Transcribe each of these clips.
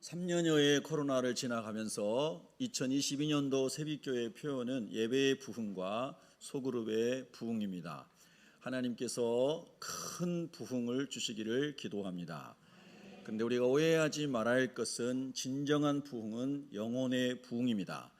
3년여의 코로나를 지나가면서 2022년도 새벽교회 표어는 예배의 부흥과 소그룹의 부흥입니다. 하나님께서 큰 부흥을 주시기를 기도합니다. 그런데 우리가 오해하지 말아야 할 것은 진정한 부흥은 영혼의 부흥입니다.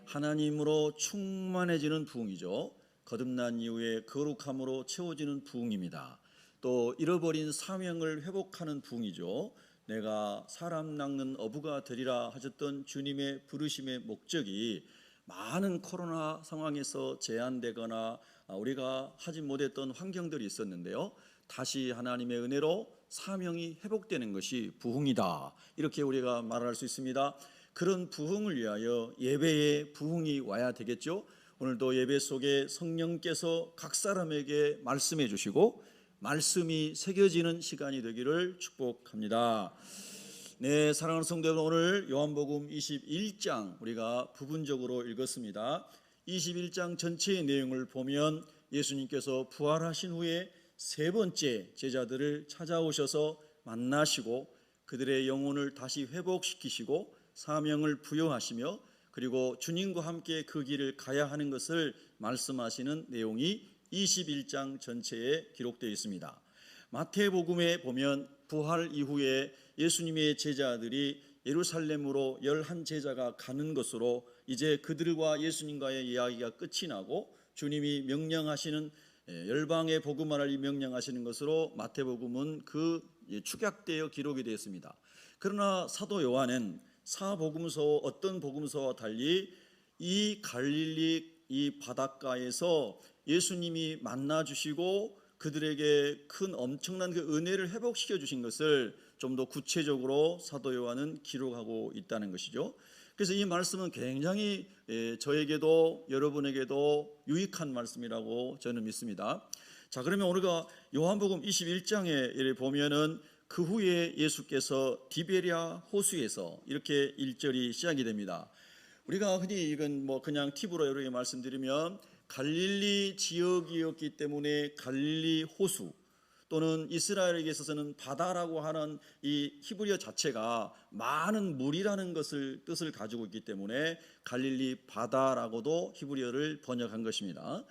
하나님으로 충만해지는 부흥이죠. 거듭난 이후에 거룩함으로 채워지는 부흥입니다. 또 잃어버린 사명을 회복하는 부흥이죠. 내가 사람 낚는 어부가 되리라 하셨던 주님의 부르심의 목적이 많은 코로나 상황에서 제한되거나 우리가 하지 못했던 환경들이 있었는데요, 다시 하나님의 은혜로 사명이 회복되는 것이 부흥이다, 이렇게 우리가 말할 수 있습니다. 그런 부흥을 위하여 예배에 부흥이 와야 되겠죠. 오늘도 예배 속에 성령께서 각 사람에게 말씀해 주시고 말씀이 새겨지는 시간이 되기를 축복합니다. 네, 사랑하는 성도 여러분, 오늘 요한복음 21장 우리가 부분적으로 읽었습니다. 21장 전체의 내용을 보면 예수님께서 부활하신 후에 세 번째 제자들을 찾아오셔서 만나시고 그들의 영혼을 다시 회복시키시고 사명을 부여하시며 그리고 주님과 함께 그 길을 가야 하는 것을 말씀하시는 내용이 21장 전체에 기록되어 있습니다. 마태복음에 보면 부활 이후에 예수님의 제자들이 예루살렘으로 11제자가 가는 것으로 이제 그들과 예수님과의 이야기가 끝이 나고 주님이 명령하시는 열방에 복음화를 명령하시는 것으로 마태복음은 그 축약되어 기록이 되어 있습니다. 그러나 사도 요한은 사복음서 어떤 복음서와 달리 이 갈릴리 이 바닷가에서 예수님이 만나 주시고 그들에게 큰 엄청난 그 은혜를 회복시켜 주신 것을 좀 더 구체적으로 사도 요한은 기록하고 있다는 것이죠. 그래서 이 말씀은 굉장히 저에게도 여러분에게도 유익한 말씀이라고 저는 믿습니다. 자, 그러면 우리가 요한복음 21장에 보면은 그 후에 예수께서 디베랴 호수에서 이렇게 1절이 시작이 됩니다. 우리가 흔히 이건 그냥 팁으로 여러분에게 말씀드리면 갈릴리 지역이었기 때문에 갈릴리 호수 또는 이스라엘에게 있어서는 바다라고 하는 이 히브리어 자체가 많은 물이라는 뜻을 가지고 있기 때문에 갈릴리 바다라고도 히브리어를 번역한 것입니다.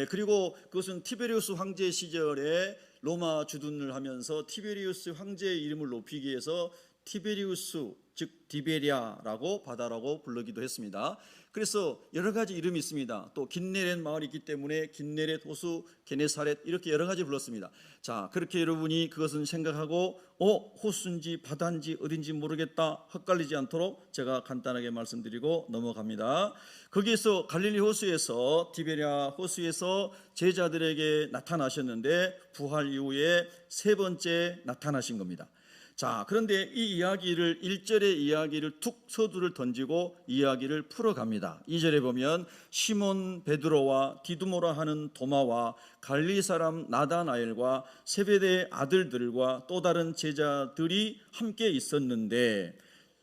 그리고 그것은 티베리우스 황제 시절에 로마 주둔을 하면서 티베리우스 황제의 이름을 높이기 위해서 티베리우스 즉 디베랴라고 바다라고 부르기도 했습니다. 그래서 여러 가지 이름이 있습니다. 또 긴네렛 마을이 있기 때문에 긴네렛 호수, 게네사렛 이렇게 여러 가지 불렀습니다. 자, 그렇게 여러분이 그것은 생각하고 호수인지 바다인지 어딘지 모르겠다 헷갈리지 않도록 제가 간단하게 말씀드리고 넘어갑니다. 거기에서 갈릴리 호수에서 디베랴 호수에서 제자들에게 나타나셨는데 부활 이후에 세 번째 나타나신 겁니다. 자, 그런데 이 이야기를 1절의 이야기를 툭 서두를 던지고 이야기를 풀어갑니다. 2절에 보면 시몬 베드로와 디두모라 하는 도마와 갈릴리 사람 나다나엘과 세베대의 아들들과 또 다른 제자들이 함께 있었는데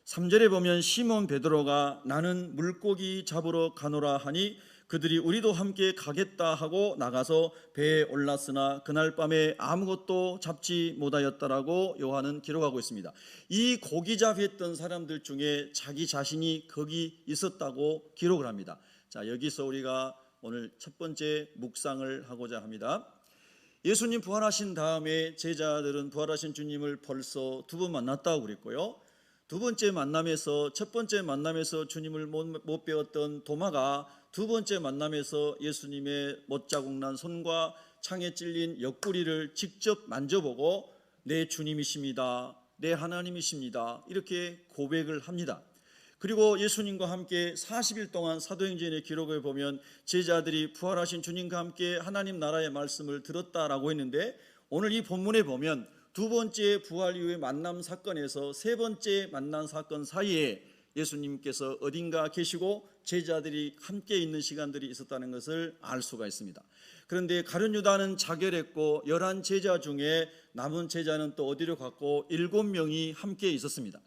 3절에 보면 시몬 베드로가 나는 물고기 잡으러 가노라 하니 그들이 우리도 함께 가겠다 하고 나가서 배에 올랐으나 그날 밤에 아무것도 잡지 못하였다라고 요한은 기록하고 있습니다. 이 고기 잡했던 사람들 중에 자기 자신이 거기 있었다고 기록을 합니다. 자, 여기서 우리가 오늘 첫 번째 묵상을 하고자 합니다. 예수님 부활하신 다음에 제자들은 부활하신 주님을 벌써 두 번 만났다고 그랬고요. 두 번째 만남에서 첫 번째 만남에서 주님을 못 배웠던 도마가 두 번째 만남에서 예수님의 못자국난 손과 창에 찔린 옆구리를 직접 만져보고 내 주님이십니다, 내 하나님이십니다 이렇게 고백을 합니다. 그리고 예수님과 함께 40일 동안 사도행전의 기록을 보면 제자들이 부활하신 주님과 함께 하나님 나라의 말씀을 들었다라고 했는데 오늘 이 본문에 보면 두 번째 부활 이후의 만남 사건에서 세 번째 만남 사건 사이에 예수님께서 어딘가 계시고 제자들이 함께 있는 시간들이 있었다는 것을 알 수가 있습니다. 그런데 가룟 유다는 자결했고 11제자 중에 남은 제자는 또 어디로 갔고 7명이 함께 있었습니다.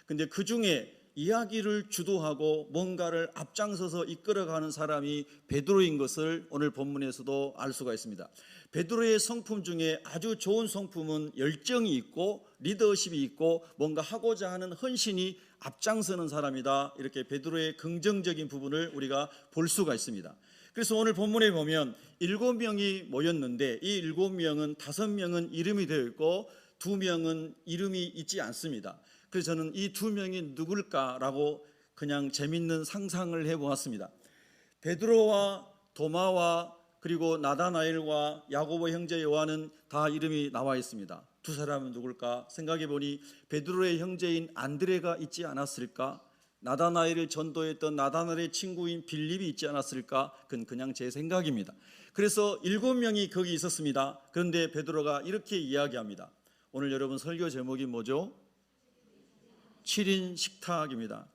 그런데 그 중에 이야기를 주도하고 뭔가를 앞장서서 이끌어가는 사람이 베드로인 것을 오늘 본문에서도 알 수가 있습니다. 베드로의 성품 중에 아주 좋은 성품은 열정이 있고 리더십이 있고 뭔가 하고자 하는 헌신이 앞장서는 사람이다. 이렇게 베드로의 긍정적인 부분을 우리가 볼 수가 있습니다. 그래서 오늘 본문에 보면 7명이 모였는데 이 7명은 5명은 이름이 되어 있고 2명은 이름이 있지 않습니다. 그래서 저는 이 2명이 누굴까라고 그냥 재밌는 상상을 해보았습니다. 베드로와 도마와 그리고 나다나엘과 야고보 형제 요한은 다 이름이 나와 있습니다. 두 사람은 누굴까 생각해보니 베드로의 형제인 안드레가 있지 않았을까? 나다나엘을 전도했던 나다나엘의 친구인 빌립이 있지 않았을까? 그건 그냥 제 생각입니다. 그래서 7명이 거기 있었습니다. 그런데 베드로가 이렇게 이야기합니다. 오늘 여러분 설교 제목이 뭐죠? 7인 식탁입니다.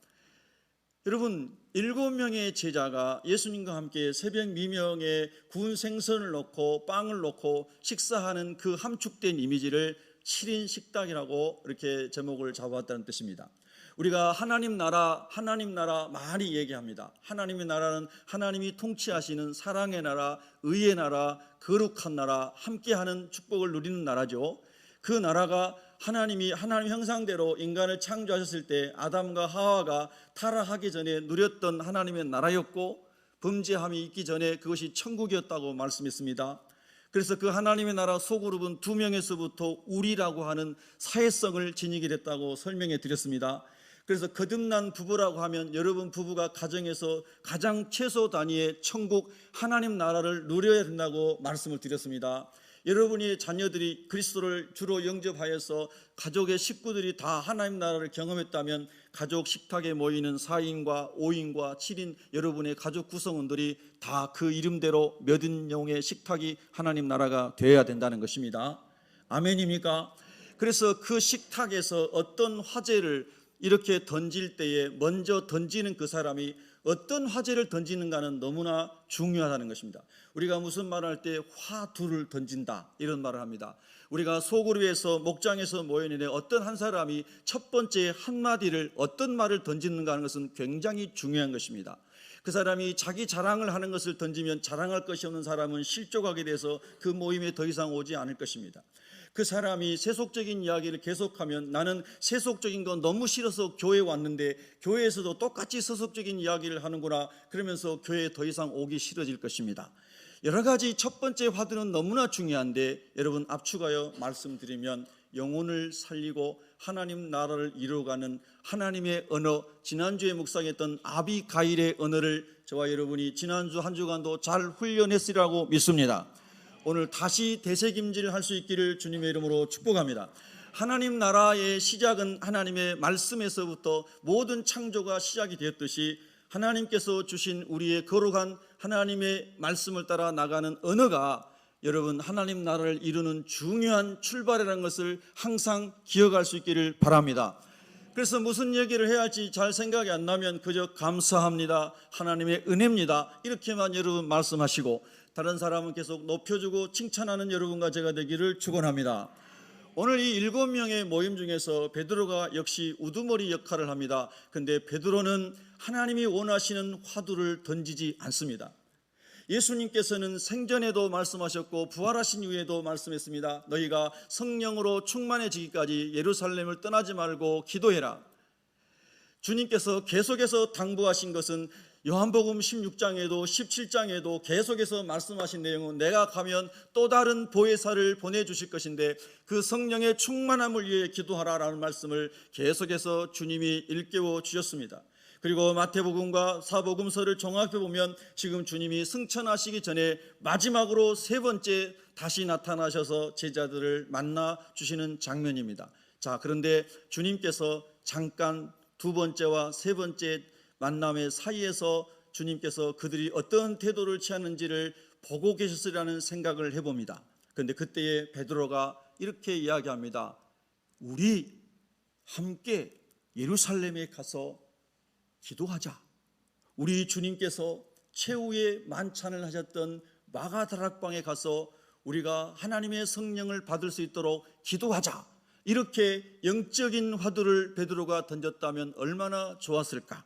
여러분 7명의 제자가 예수님과 함께 새벽 미명에 구운 생선을 넣고 빵을 넣고 식사하는 그 함축된 이미지를 7인 식탁이라고 이렇게 제목을 잡아왔다는 뜻입니다. 우리가 하나님 나라 많이 얘기합니다. 하나님의 나라는 하나님이 통치하시는 사랑의 나라, 의의 나라, 거룩한 나라, 함께하는 축복을 누리는 나라죠. 그 나라가 하나님이 하나님 형상대로 인간을 창조하셨을 때 아담과 하와가 타락하기 전에 누렸던 하나님의 나라였고 범죄함이 있기 전에 그것이 천국이었다고 말씀했습니다. 그래서 그 하나님의 나라 소그룹은 2명에서부터 우리라고 하는 사회성을 지니게 됐다고 설명해 드렸습니다. 그래서 거듭난 부부라고 하면 여러분 부부가 가정에서 가장 최소 단위의 천국 하나님 나라를 누려야 된다고 말씀을 드렸습니다. 여러분의 자녀들이 그리스도를 주로 영접하여서 가족의 식구들이 다 하나님 나라를 경험했다면 가족 식탁에 모이는 4인과 5인과 7인 여러분의 가족 구성원들이 다 그 이름대로 몇 인용의 식탁이 하나님 나라가 되어야 된다는 것입니다. 아멘입니까? 그래서 그 식탁에서 어떤 화제를 이렇게 던질 때에 먼저 던지는 그 사람이 어떤 화제를 던지는가는 너무나 중요하다는 것입니다. 우리가 무슨 말을 할 때 화두를 던진다 이런 말을 합니다. 우리가 소그룹에서 목장에서 모여있는데 어떤 한 사람이 첫 번째 한마디를 어떤 말을 던지는가 하는 것은 굉장히 중요한 것입니다. 그 사람이 자기 자랑을 하는 것을 던지면 자랑할 것이 없는 사람은 실족하게 돼서 그 모임에 더 이상 오지 않을 것입니다. 그 사람이 세속적인 이야기를 계속하면 나는 세속적인 건 너무 싫어서 교회에 왔는데 교회에서도 똑같이 세속적인 이야기를 하는구나 그러면서 교회에 더 이상 오기 싫어질 것입니다. 여러 가지 첫 번째 화두는 너무나 중요한데 여러분 압축하여 말씀드리면 영혼을 살리고 하나님 나라를 이루어가는 하나님의 언어, 지난주에 묵상했던 아비가일의 언어를 저와 여러분이 지난주 한 주간도 잘 훈련했으리라고 믿습니다. 오늘 다시 되새김질을 할 수 있기를 주님의 이름으로 축복합니다. 하나님 나라의 시작은 하나님의 말씀에서부터 모든 창조가 시작이 되었듯이 하나님께서 주신 우리의 거룩한 하나님의 말씀을 따라 나가는 언어가 여러분 하나님 나라를 이루는 중요한 출발이라는 것을 항상 기억할 수 있기를 바랍니다. 그래서 무슨 얘기를 해야 할지 잘 생각이 안 나면 그저 감사합니다, 하나님의 은혜입니다 이렇게만 여러분 말씀하시고 다른 사람은 계속 높여주고 칭찬하는 여러분과 제가 되기를 축원합니다. 오늘 이 7명의 모임 중에서 베드로가 역시 우두머리 역할을 합니다. 그런데 베드로는 하나님이 원하시는 화두를 던지지 않습니다. 예수님께서는 생전에도 말씀하셨고 부활하신 이후에도 말씀했습니다. 너희가 성령으로 충만해지기까지 예루살렘을 떠나지 말고 기도해라. 주님께서 계속해서 당부하신 것은 요한복음 16장에도 17장에도 계속해서 말씀하신 내용은 내가 가면 또 다른 보혜사를 보내주실 것인데 그 성령의 충만함을 위해 기도하라라는 말씀을 계속해서 주님이 일깨워 주셨습니다. 그리고 마태복음과 사복음서를 종합해 보면 지금 주님이 승천하시기 전에 마지막으로 3번째 다시 나타나셔서 제자들을 만나 주시는 장면입니다. 자, 그런데 주님께서 잠깐 2번째와 3번째 만남의 사이에서 주님께서 그들이 어떤 태도를 취하는지를 보고 계셨으리라는 생각을 해봅니다. 그런데 그때에 베드로가 이렇게 이야기합니다. 우리 함께 예루살렘에 가서 기도하자. 우리 주님께서 최후의 만찬을 하셨던 마가다락방에 가서 우리가 하나님의 성령을 받을 수 있도록 기도하자. 이렇게 영적인 화두를 베드로가 던졌다면 얼마나 좋았을까?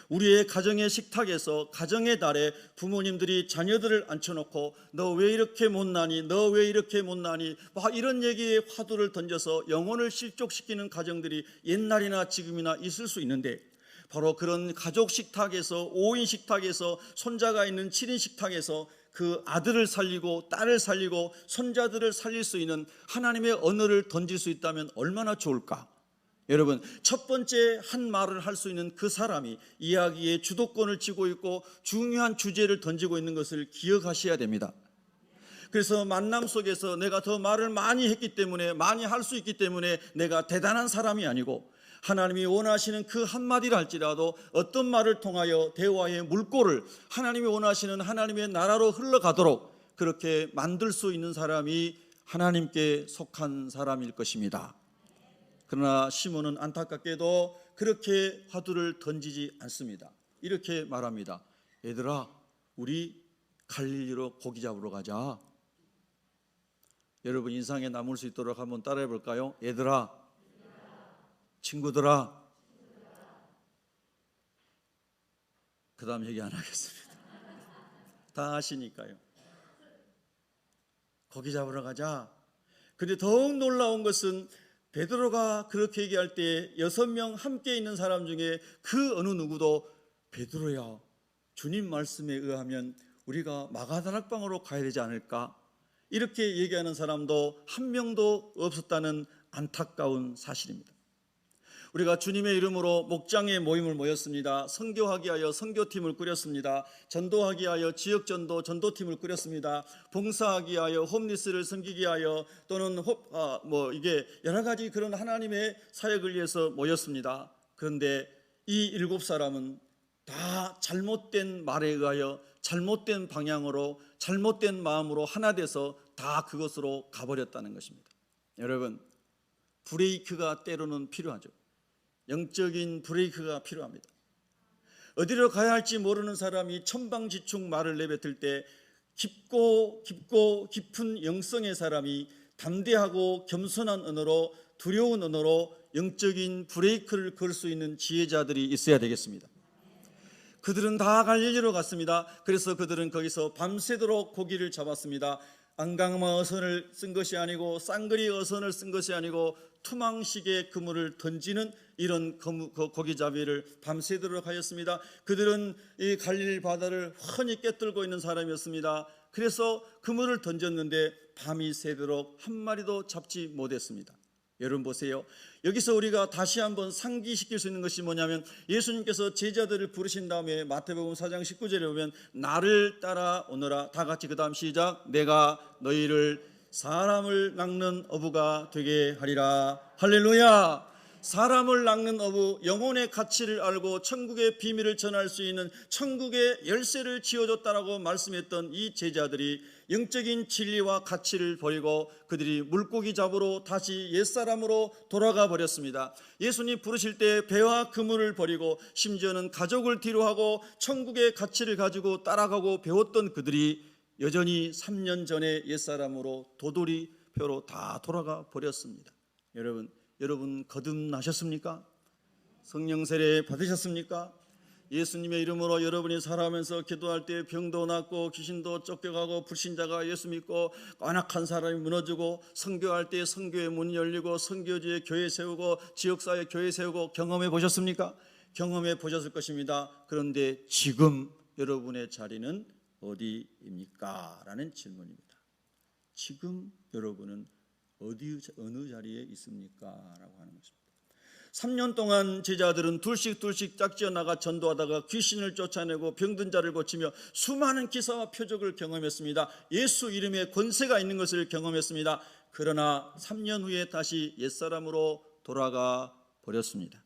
우리의 가정의 식탁에서, 가정의 달에 부모님들이 자녀들을 앉혀놓고 너 왜 이렇게 못나니? 너 왜 이렇게 못나니? 막 이런 얘기에 화두를 던져서 영혼을 실족시키는 가정들이 옛날이나 지금이나 있을 수 있는데, 바로 그런 가족 식탁에서, 5인 식탁에서, 손자가 있는 7인 식탁에서 그 아들을 살리고 딸을 살리고 손자들을 살릴 수 있는 하나님의 언어를 던질 수 있다면 얼마나 좋을까? 여러분, 첫 번째 한 말을 할 수 있는 그 사람이 이야기의 주도권을 쥐고 있고 중요한 주제를 던지고 있는 것을 기억하셔야 됩니다. 그래서 만남 속에서 내가 더 말을 많이 했기 때문에, 많이 할 수 있기 때문에 내가 대단한 사람이 아니고, 하나님이 원하시는 그 한마디를 할지라도 어떤 말을 통하여 대화의 물꼬를 하나님이 원하시는 하나님의 나라로 흘러가도록 그렇게 만들 수 있는 사람이 하나님께 속한 사람일 것입니다. 그러나 시몬은 안타깝게도 그렇게 화두를 던지지 않습니다. 이렇게 말합니다. 얘들아, 우리 갈릴리로 고기 잡으러 가자. 여러분, 인상에 남을 수 있도록 한번 따라해 볼까요? 얘들아, 친구들아. 그 다음 얘기 안 하겠습니다. 다 아시니까요. 고기 잡으러 가자. 그런데 더욱 놀라운 것은 베드로가 그렇게 얘기할 때 6명 함께 있는 사람 중에 그 어느 누구도 베드로야, 주님 말씀에 의하면 우리가 마가다락방으로 가야 되지 않을까? 이렇게 얘기하는 사람도 한 명도 없었다는 안타까운 사실입니다. 우리가 주님의 이름으로 목장의 모임을 모였습니다. 선교하기 위하여 선교팀을 꾸렸습니다. 전도하기 위하여 지역전도 전도팀을 꾸렸습니다. 봉사하기 위하여 홈리스를 섬기기 위하여 또는 이게 여러 가지 그런 하나님의 사역을 위해서 모였습니다. 그런데 이 7사람은 다 잘못된 말에 의하여 잘못된 방향으로 잘못된 마음으로 하나 돼서 다 그것으로 가버렸다는 것입니다. 여러분, 브레이크가 때로는 필요하죠. 영적인 브레이크가 필요합니다. 어디로 가야 할지 모르는 사람이 천방지축 말을 내뱉을 때 깊고 깊은 영성의 사람이 담대하고 겸손한 언어로, 두려운 언어로 영적인 브레이크를 걸 수 있는 지혜자들이 있어야 되겠습니다. 그들은 다 갈릴리로 갔습니다. 그래서 그들은 거기서 밤새도록 고기를 잡았습니다. 안강마 어선을 쓴 것이 아니고 쌍거리 어선을 쓴 것이 아니고 투망식의 그물을 던지는 이런 고기잡이를 밤새도록 하였습니다. 그들은 이 갈릴리 바다를 훤히 꿰뚫고 있는 사람이었습니다. 그래서 그물을 던졌는데 밤이 새도록 한 마리도 잡지 못했습니다. 여러분 보세요. 여기서 우리가 다시 한번 상기시킬 수 있는 것이 뭐냐면, 예수님께서 제자들을 부르신 다음에 마태복음 4장 19절에 보면 나를 따라오너라. 다 같이 그 다음 시작. 내가 너희를 사람을 낚는 어부가 되게 하리라. 할렐루야. 사람을 낚는 어부, 영혼의 가치를 알고 천국의 비밀을 전할 수 있는 천국의 열쇠를 쥐어줬다라고 말씀했던 이 제자들이 영적인 진리와 가치를 버리고 그들이 물고기 잡으러 다시 옛사람으로 돌아가 버렸습니다. 예수님 부르실 때 배와 그물을 버리고 심지어는 가족을 뒤로하고 천국의 가치를 가지고 따라가고 배웠던 그들이 여전히 3년 전에 옛사람으로 도돌이표로 다 돌아가 버렸습니다. 여러분 거듭나셨습니까? 성령 세례 받으셨습니까? 예수님의 이름으로 여러분이 살아가면서 기도할 때 병도 낫고 귀신도 쫓겨가고 불신자가 예수 믿고 완악한 사람이 무너지고 선교할 때 선교의 문이 열리고 선교지에 교회 세우고 지역사회 교회 세우고 경험해 보셨습니까? 경험해 보셨을 것입니다. 그런데 지금 여러분의 자리는 어디입니까? 라는 질문입니다. 지금 여러분은 어느 자리에 있습니까? 라고 하는 것입니다. 3년 동안 제자들은 둘씩 짝지어 나가 전도하다가 귀신을 쫓아내고 병든 자를 고치며 수많은 기사와 표적을 경험했습니다. 예수 이름에 권세가 있는 것을 경험했습니다. 그러나 3년 후에 다시 옛사람으로 돌아가 버렸습니다.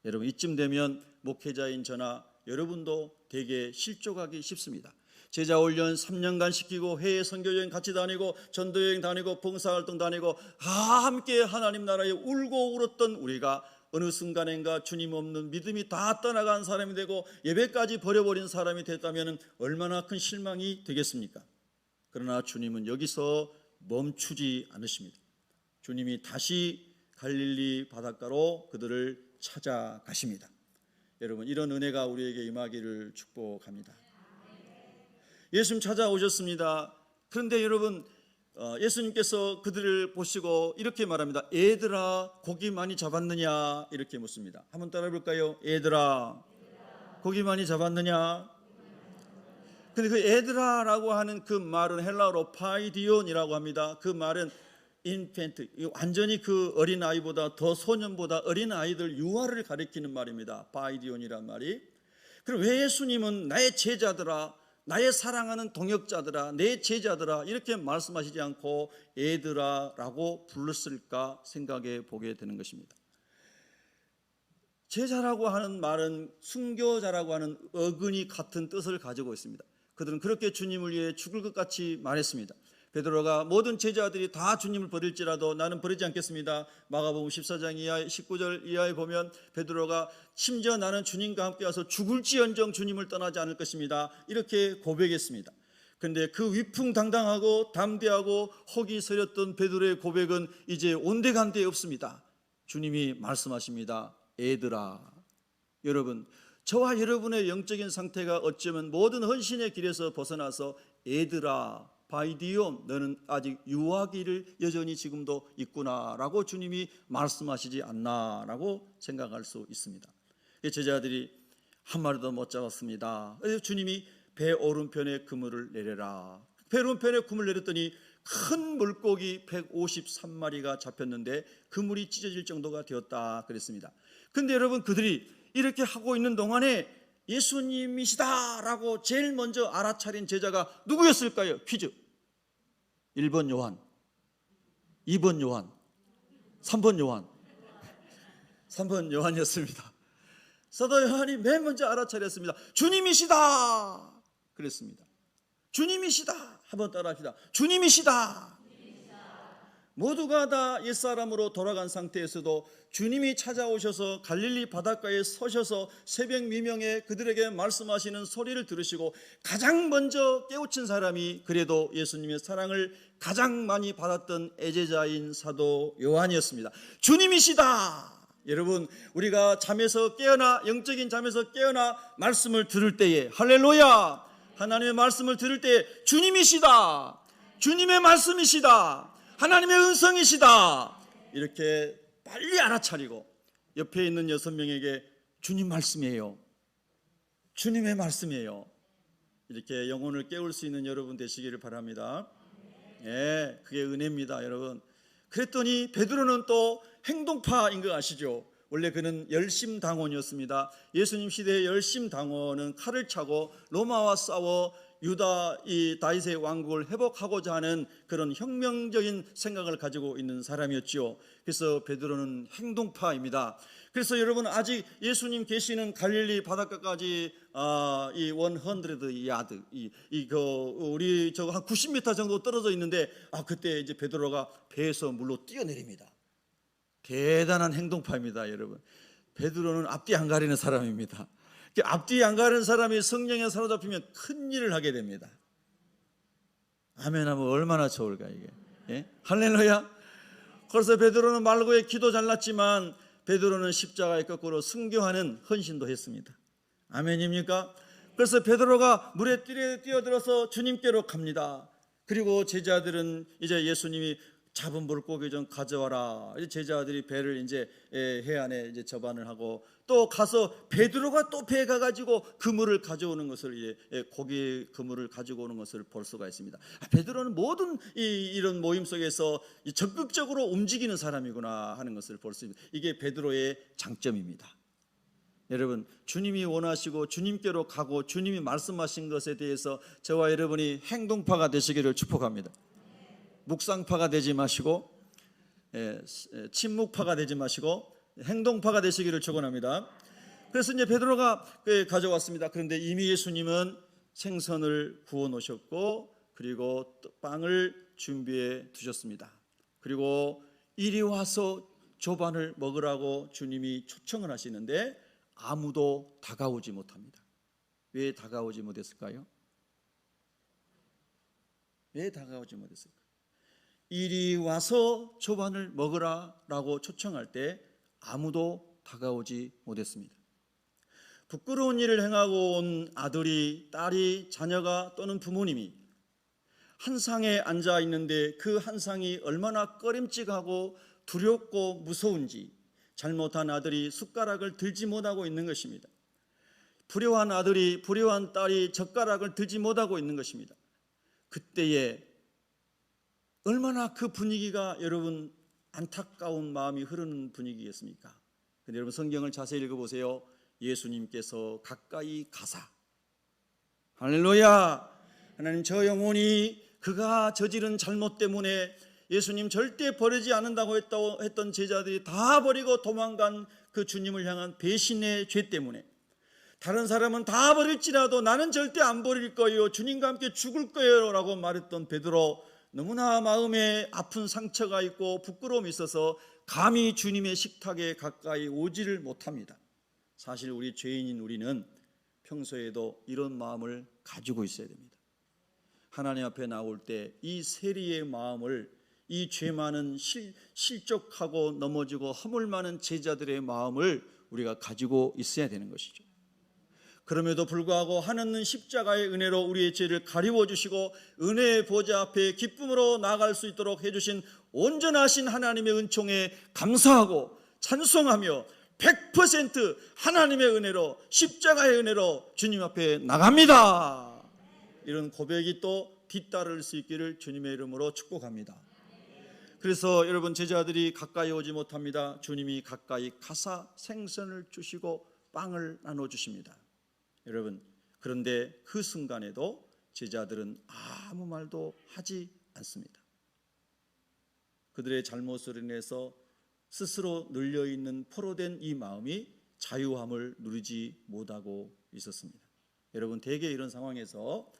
여러분, 이쯤 되면 목회자인 저나 여러분도 되게 실족하기 쉽습니다. 제자 훈련 3년간 시키고 해외 선교여행 같이 다니고 전도여행 다니고 봉사활동 다니고 함께 하나님 나라에 울고 울었던 우리가 어느 순간인가 주님 없는 믿음이 다 떠나간 사람이 되고 예배까지 버려버린 사람이 됐다면 얼마나 큰 실망이 되겠습니까? 그러나 주님은 여기서 멈추지 않으십니다. 주님이 다시 갈릴리 바닷가로 그들을 찾아가십니다. 여러분, 이런 은혜가 우리에게 임하기를 축복합니다. 예수님 찾아오셨습니다. 그런데 여러분, 예수님께서 그들을 보시고 이렇게 말합니다. 얘들아, 고기 많이 잡았느냐? 이렇게 묻습니다. 한번 따라해 볼까요? 얘들아, 고기 많이 잡았느냐? 근데 그 얘들아라고 하는 그 말은 헬라어로 파이디온이라고 합니다. 그 말은 인펜트, 완전히 그 어린 아이보다 더 소년보다 어린 아이들 유아를 가리키는 말입니다. 파이디온이란 말이. 그럼 왜 예수님은 나의 제자들아, 나의 사랑하는 동역자들아, 내 제자들아 이렇게 말씀하시지 않고 얘들아라고 불렀을까 생각해 보게 되는 것입니다. 제자라고 하는 말은 순교자라고 하는 어근이 같은 뜻을 가지고 있습니다. 그들은 그렇게 주님을 위해 죽을 것 같이 말했습니다. 베드로가 모든 제자들이 다 주님을 버릴지라도 나는 버리지 않겠습니다. 마가복음 14장 이하 19절 이하에 보면 베드로가 심지어 나는 주님과 함께 와서 죽을지언정 주님을 떠나지 않을 것입니다. 이렇게 고백했습니다. 그런데 그 위풍당당하고 담대하고 혹이 서렸던 베드로의 고백은 이제 온데간데 없습니다. 주님이 말씀하십니다. 얘들아, 여러분, 저와 여러분의 영적인 상태가 어쩌면 모든 헌신의 길에서 벗어나서 얘들아, 바이디온, 너는 아직 유아기를 여전히 지금도 있구나라고 주님이 말씀하시지 않나라고 생각할 수 있습니다. 제자들이 한 마리도 못 잡았습니다. 주님이 배 오른편에 그물을 내려라. 배 오른편에 그물을 내렸더니 큰 물고기 153마리가 잡혔는데 그물이 찢어질 정도가 되었다 그랬습니다. 그런데 여러분, 그들이 이렇게 하고 있는 동안에 예수님이시다라고 제일 먼저 알아차린 제자가 누구였을까요? 퀴즈. 1번 요한, 2번 요한, 3번 요한. 3번 요한이었습니다. 사도 요한이 맨 먼저 알아차렸습니다. 주님이시다 그랬습니다. 주님이시다. 한번 따라합시다. 주님이시다. 모두가 다 옛사람으로 돌아간 상태에서도 주님이 찾아오셔서 갈릴리 바닷가에 서셔서 새벽 미명에 그들에게 말씀하시는 소리를 들으시고 가장 먼저 깨우친 사람이 그래도 예수님의 사랑을 가장 많이 받았던 애제자인 사도 요한이었습니다. 주님이시다. 여러분, 우리가 잠에서 깨어나, 영적인 잠에서 깨어나 말씀을 들을 때에, 할렐루야, 하나님의 말씀을 들을 때에 주님이시다, 주님의 말씀이시다, 하나님의 은성이시다, 이렇게 빨리 알아차리고 옆에 있는 6명에게 주님 말씀이에요, 주님의 말씀이에요, 이렇게 영혼을 깨울 수 있는 여러분 되시기를 바랍니다. 예, 그게 은혜입니다, 여러분. 그랬더니 베드로는 또 행동파인 거 아시죠? 원래 그는 열심당원이었습니다. 예수님 시대의 열심당원은 칼을 차고 로마와 싸워 유다 이 다윗의 왕국을 회복하고자 하는 그런 혁명적인 생각을 가지고 있는 사람이었죠. 그래서 베드로는 행동파입니다. 그래서 여러분, 아직 예수님 계시는 갈릴리 바닷가까지 이 100 야드 우리 저 한 90m 정도 떨어져 있는데 그때 이제 베드로가 배에서 물로 뛰어내립니다. 대단한 행동파입니다, 여러분. 베드로는 앞뒤 안 가리는 사람입니다. 앞뒤 안 가리는 사람이 성령에 사로잡히면 큰 일을 하게 됩니다. 아멘 하면 얼마나 좋을까 이게. 예? 할렐루야. 그래서 베드로는 말고의 기도 잘났지만 베드로는 십자가에 거꾸로 순교하는 헌신도 했습니다. 아멘입니까? 그래서 베드로가 물에 뛰어들어서 주님께로 갑니다. 그리고 제자들은 이제 예수님이 잡은 물고기 좀 가져와라. 제자들이 배를 이제 해안에 이제 접안을 하고 또 가서 베드로가 또 배에 가가지고 그물을 가져오는 것을 고기 그물을 가지고 오는 것을 볼 수가 있습니다. 베드로는 모든 이런 모임 속에서 적극적으로 움직이는 사람이구나 하는 것을 볼 수 있습니다. 이게 베드로의 장점입니다. 여러분, 주님이 원하시고 주님께로 가고 주님이 말씀하신 것에 대해서 저와 여러분이 행동파가 되시기를 축복합니다. 묵상파가 되지 마시고 침묵파가 되지 마시고 행동파가 되시기를 축원합니다. 그래서 이제 베드로가 가져왔습니다. 그런데 이미 예수님은 생선을 구워 놓으셨고 그리고 빵을 준비해 두셨습니다. 그리고 이리 와서 조반을 먹으라고 주님이 초청을 하시는데 아무도 다가오지 못합니다. 왜 다가오지 못했을까요? 왜 다가오지 못했을까요? 이리 와서 조반을 먹으라 라고 초청할 때 아무도 다가오지 못했습니다. 부끄러운 일을 행하고 온 아들이, 딸이, 자녀가 또는 부모님이 한 상에 앉아 있는데 그 한 상이 얼마나 꺼림칙하고 두렵고 무서운지 잘못한 아들이 숟가락을 들지 못하고 있는 것입니다. 불효한 아들이, 불효한 딸이 젓가락을 들지 못하고 있는 것입니다. 그때에 얼마나 그 분위기가 여러분 안타까운 마음이 흐르는 분위기겠습니까? 근데 여러분 성경을 자세히 읽어보세요. 예수님께서 가까이 가사, 할렐루야, 하나님 저 영혼이 그가 저지른 잘못 때문에 예수님 절대 버리지 않는다고 했던 제자들이 다 버리고 도망간 그 주님을 향한 배신의 죄 때문에 다른 사람은 다 버릴지라도 나는 절대 안 버릴 거예요, 주님과 함께 죽을 거예요 라고 말했던 베드로, 너무나 마음에 아픈 상처가 있고 부끄러움이 있어서 감히 주님의 식탁에 가까이 오지를 못합니다. 사실 우리 죄인인 우리는 평소에도 이런 마음을 가지고 있어야 됩니다. 하나님 앞에 나올 때 이 세리의 마음을, 이 죄 많은 실족하고 넘어지고 허물 많은 제자들의 마음을 우리가 가지고 있어야 되는 것이죠. 그럼에도 불구하고 하나님은 십자가의 은혜로 우리의 죄를 가리워 주시고 은혜의 보좌 앞에 기쁨으로 나아갈 수 있도록 해주신 온전하신 하나님의 은총에 감사하고 찬송하며 100% 하나님의 은혜로, 십자가의 은혜로 주님 앞에 나갑니다. 이런 고백이 또 뒤따를 수 있기를 주님의 이름으로 축복합니다. 그래서 여러분 제자들이 가까이 오지 못합니다. 주님이 가까이 가사 생선을 주시고 빵을 나눠주십니다. 여러분, 그런데 그 순간에도 제자들은 아무 말도 하지 않습니다. 그들의 잘못으로 인해서 스스로 눌려있는 포로된 이 마음이 자유함을 누리지 못하고 있었습니다. 여러분, 대개 이런 상황에서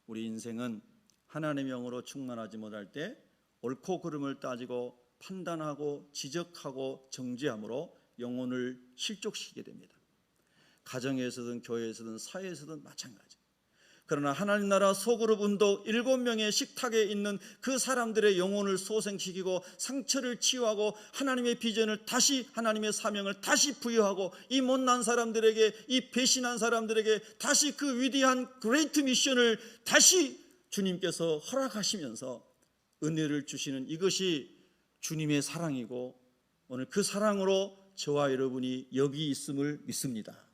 우리 인생은 하나님의 영으로 충만하지 못할 때 옳고 그름을 따지고 판단하고 지적하고 정죄함으로 영혼을 실족시키게 됩니다. 가정에서든 교회에서든 사회에서든 마찬가지. 그러나 하나님 나라 소그룹 운동 7명의 식탁에 있는 그 사람들의 영혼을 소생시키고 상처를 치유하고 하나님의 비전을 다시, 하나님의 사명을 다시 부여하고 이 못난 사람들에게, 이 배신한 사람들에게 다시 그 위대한 그레이트 미션을 다시 주님께서 허락하시면서 은혜를 주시는 이것이 주님의 사랑이고 오늘 그 사랑으로 저와 여러분이 여기 있음을 믿습니다.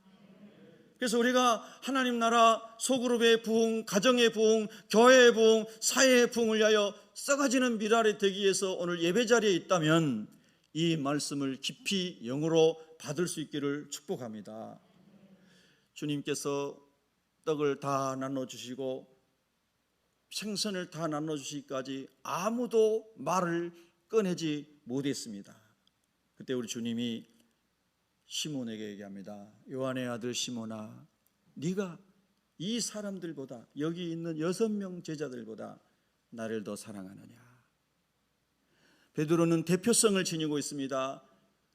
그래서 우리가 하나님 나라 소그룹의 부흥, 가정의 부흥, 교회의 부흥, 사회의 부흥을 위하여 썩어지는 미랄이 되기 위해서 오늘 예배 자리에 있다면 이 말씀을 깊이 영으로 받을 수 있기를 축복합니다. 주님께서 떡을 다 나눠주시고 생선을 다 나눠주시기까지 아무도 말을 꺼내지 못했습니다. 그때 우리 주님이 시몬에게 얘기합니다. 요한의 아들 시몬아, 네가 이 사람들보다, 여기 있는 6명 제자들보다 나를 더 사랑하느냐. 베드로는 대표성을 지니고 있습니다.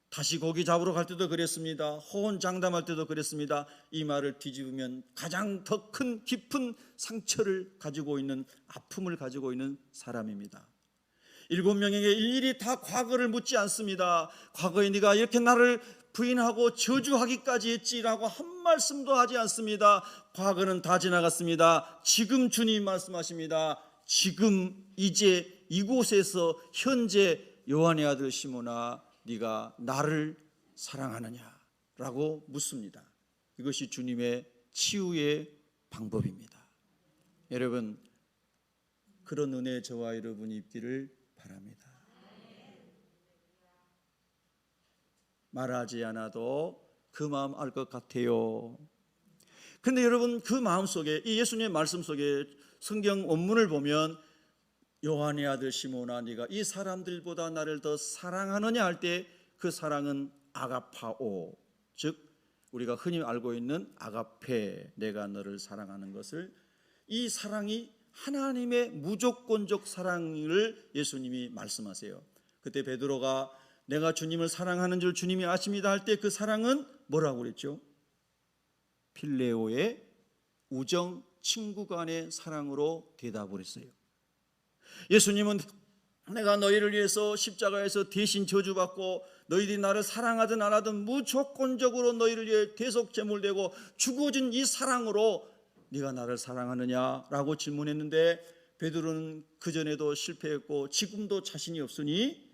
다시 고기 잡으러 갈 때도 그랬습니다. 호언장담할 때도 그랬습니다. 이 말을 뒤집으면 가장 더 큰 깊은 상처를 가지고 있는, 아픔을 가지고 있는 사람입니다. 7명에게 일일이 다 과거를 묻지 않습니다. 과거에 네가 이렇게 나를 부인하고 저주하기까지 했지라고 한 말씀도 하지 않습니다. 과거는 다 지나갔습니다. 지금 주님 말씀하십니다. 지금 이제 이곳에서 현재 요한의 아들 시몬아, 네가 나를 사랑하느냐라고 묻습니다. 이것이 주님의 치유의 방법입니다. 여러분, 그런 은혜 저와 여러분이 입기를 바랍니다. 말하지 않아도 그 마음 알 것 같아요. 근데 여러분, 그 마음 속에, 이 예수님의 말씀 속에 성경 원문을 보면 요한의 아들 시몬아, 네가 이 사람들보다 나를 더 사랑하느냐 할 때 그 사랑은 아가파오, 즉 우리가 흔히 알고 있는 아가페, 내가 너를 사랑하는 것을, 이 사랑이 하나님의 무조건적 사랑을 예수님이 말씀하세요. 그때 베드로가 내가 주님을 사랑하는 줄 주님이 아십니다 할 때 그 사랑은 뭐라고 그랬죠? 필레오의 우정, 친구 간의 사랑으로 대답을 했어요. 예수님은 내가 너희를 위해서 십자가에서 대신 저주받고 너희들이 나를 사랑하든 안 하든 무조건적으로 너희를 위해 대속 제물되고 죽어진 이 사랑으로 네가 나를 사랑하느냐라고 질문했는데, 베드로는 그전에도 실패했고 지금도 자신이 없으니,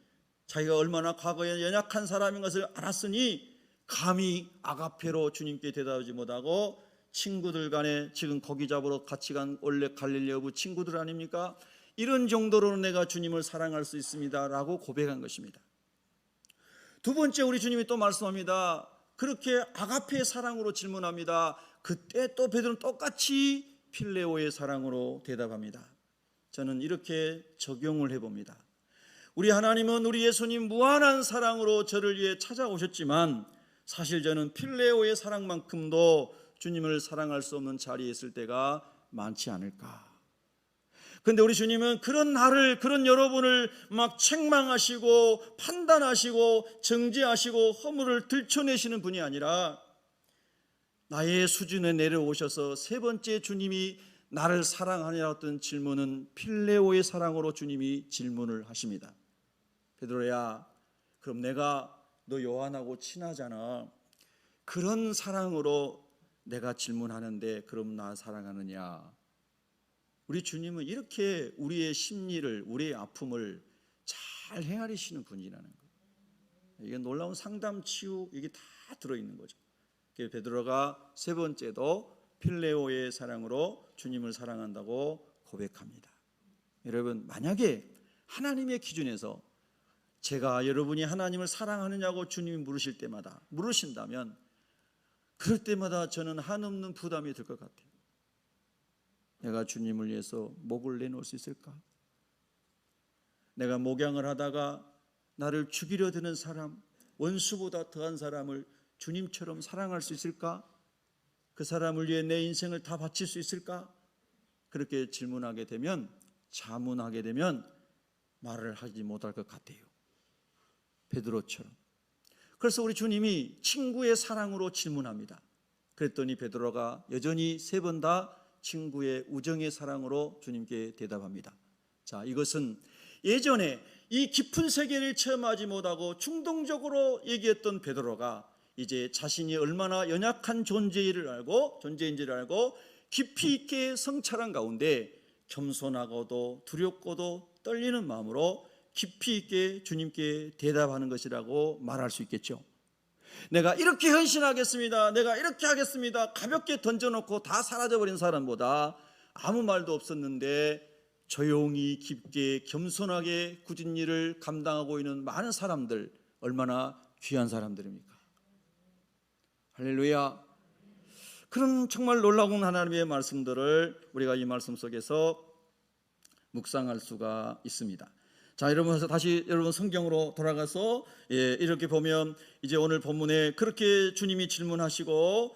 자기가 얼마나 과거에 연약한 사람인 것을 알았으니 감히 아가페로 주님께 대답하지 못하고, 친구들 간에 지금 고기 잡으러 같이 간 원래 갈릴리 어부 친구들 아닙니까? 이런 정도로는 내가 주님을 사랑할 수 있습니다 라고 고백한 것입니다. 두 번째, 우리 주님이 또 말씀합니다. 그렇게 아가페의 사랑으로 질문합니다. 그때 또 베드로는 똑같이 필레오의 사랑으로 대답합니다. 저는 이렇게 적용을 해봅니다. 우리 하나님은 우리 예수님 무한한 사랑으로 저를 위해 찾아오셨지만, 사실 저는 필레오의 사랑만큼도 주님을 사랑할 수 없는 자리에 있을 때가 많지 않을까. 그런데 우리 주님은 그런 나를, 그런 여러분을 막 책망하시고 판단하시고 정죄하시고 허물을 들춰내시는 분이 아니라 나의 수준에 내려오셔서 세 번째 주님이 나를 사랑하느냐 어떤 질문은 필레오의 사랑으로 주님이 질문을 하십니다. 베드로야, 그럼 내가 너 요한하고 친하잖아. 그런 사랑으로 내가 질문하는데 그럼 나 사랑하느냐? 우리 주님은 이렇게 우리의 심리를, 우리의 아픔을 잘 헤아리시는 분이라는 거예요. 이게 놀라운 상담, 치유, 이게 다 들어있는 거죠. 그래서 베드로가 세 번째도 필레오의 사랑으로 주님을 사랑한다고 고백합니다. 여러분, 만약에 하나님의 기준에서 제가 여러분이 하나님을 사랑하느냐고 주님이 물으신다면 그럴 때마다 저는 한없는 부담이 들 것 같아요. 내가 주님을 위해서 목을 내놓을 수 있을까? 내가 목양을 하다가 나를 죽이려 드는 사람, 원수보다 더한 사람을 주님처럼 사랑할 수 있을까? 그 사람을 위해 내 인생을 다 바칠 수 있을까? 그렇게 질문하게 되면, 자문하게 되면 말을 하지 못할 것 같아요. 베드로처럼. 그래서 우리 주님이 친구의 사랑으로 질문합니다. 그랬더니 베드로가 여전히 세 번 다 친구의 우정의 사랑으로 주님께 대답합니다. 자, 이것은 예전에 이 깊은 세계를 체험하지 못하고 충동적으로 얘기했던 베드로가 이제 자신이 얼마나 연약한 존재인지를 알고 깊이 있게 성찰한 가운데 겸손하고도 두렵고도 떨리는 마음으로 깊이 있게 주님께 대답하는 것이라고 말할 수 있겠죠. 내가 이렇게 헌신하겠습니다, 내가 이렇게 하겠습니다, 가볍게 던져놓고 다 사라져버린 사람보다 아무 말도 없었는데 조용히 깊게 겸손하게 굳은 일을 감당하고 있는 많은 사람들, 얼마나 귀한 사람들입니까? 할렐루야. 그런 정말 놀라운 하나님의 말씀들을 우리가 이 말씀 속에서 묵상할 수가 있습니다. 자, 여러분, 다시 여러분 성경으로 돌아가서 이렇게 보면 이제 오늘 본문에 그렇게 주님이 질문하시고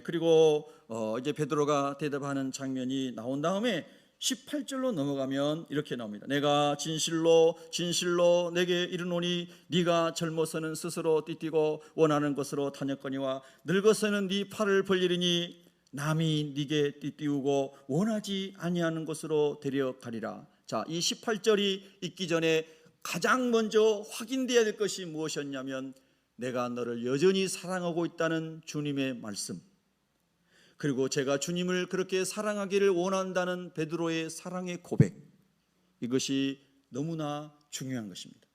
그리고 이제 베드로가 대답하는 장면이 나온 다음에 18절로 넘어가면 이렇게 나옵니다. 내가 진실로 진실로 내게 이르노니 네가 젊어서는 스스로 띠띠고 원하는 곳으로 다녔거니와 늙어서는 네 팔을 벌리리니 남이 네게 띠띠우고 원하지 아니하는 곳으로 데려가리라. 자, 이 18절이 있기 전에 가장 먼저 확인되어야 될 것이 무엇이었냐면 내가 너를 여전히 사랑하고 있다는 주님의 말씀, 그리고 제가 주님을 그렇게 사랑하기를 원한다는 베드로의 사랑의 고백, 이것이 너무나 중요한 것입니다.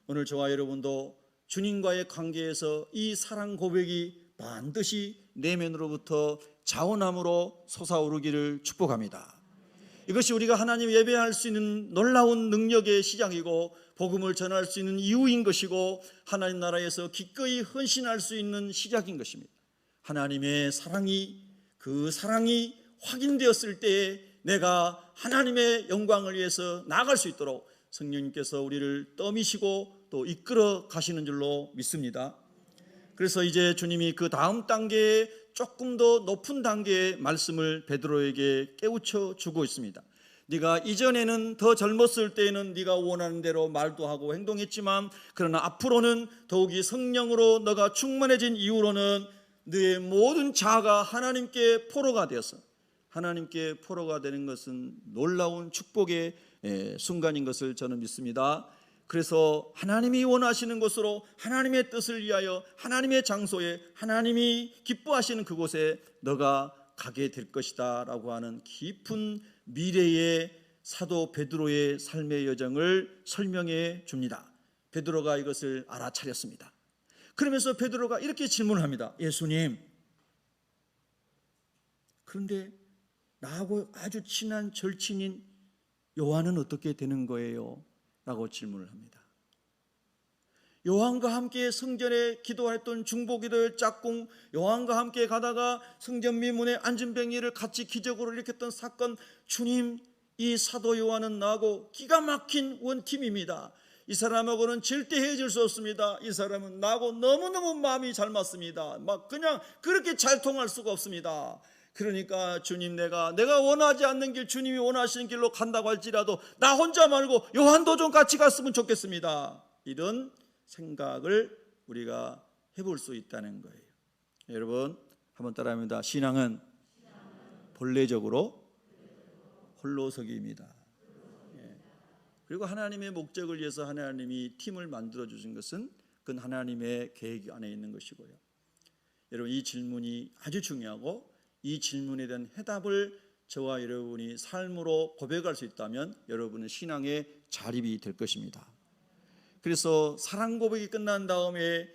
오늘 저와 여러분도 주님과의 관계에서 이 사랑 고백이 반드시 내면으로부터 자원함으로 솟아오르기를 축복합니다. 이것이 우리가 하나님 예배할 수 있는 놀라운 능력의 시작이고 복음을 전할 수 있는 이유인 것이고 하나님 나라에서 기꺼이 헌신할 수 있는 시작인 것입니다. 하나님의 사랑이, 그 사랑이 확인되었을 때에 내가 하나님의 영광을 위해서 나아갈 수 있도록 성령님께서 우리를 떠미시고 또 이끌어 가시는 줄로 믿습니다. 그래서 이제 주님이 그 다음 단계에 조금 더 높은 단계의 말씀을 베드로에게 깨우쳐 주고 있습니다. 네가 이전에는 더 젊었을 때에는 네가 원하는 대로 말도 하고 행동했지만 그러나 앞으로는 더욱이 성령으로 너가 충만해진 이후로는 너의 모든 자아가 하나님께 포로가 되어서, 하나님께 포로가 되는 것은 놀라운 축복의 순간인 것을 저는 믿습니다. 그래서 하나님이 원하시는 곳으로, 하나님의 뜻을 위하여, 하나님의 장소에, 하나님이 기뻐하시는 그곳에 너가 가게 될 것이다 라고 하는 깊은 미래의 사도 베드로의 삶의 여정을 설명해 줍니다. 베드로가 이것을 알아차렸습니다. 그러면서 베드로가 이렇게 질문을 합니다. 예수님, 그런데 나하고 아주 친한 절친인 요한은 어떻게 되는 거예요? 라고 질문을 합니다. 요한과 함께 성전에 기도했던 중보기도의 짝꿍, 요한과 함께 가다가 성전 미문에 안진뱅이를 같이 기적으로 일으켰던 사건, 주님, 이 사도 요한은 나하고 기가 막힌 원팀입니다. 이 사람하고는 절대 헤어질 수 없습니다. 이 사람은 나하고 너무너무 마음이 잘 맞습니다. 막 그냥 그렇게 잘 통할 수가 없습니다. 그러니까 주님, 내가 원하지 않는 길, 주님이 원하시는 길로 간다고 할지라도 나 혼자 말고 요한도 좀 같이 갔으면 좋겠습니다. 이런 생각을 우리가 해볼 수 있다는 거예요. 여러분 한번 따라합니다. 신앙은 본래적으로 홀로서기입니다. 그리고 하나님의 목적을 위해서 하나님이 팀을 만들어 주신 것은 그건 하나님의 계획 안에 있는 것이고요. 여러분 이 질문이 아주 중요하고, 이 질문에 대한 해답을 저와 여러분이 삶으로 고백할 수 있다면 여러분은 신앙의 자립이 될 것입니다. 그래서 사랑 고백이 끝난 다음에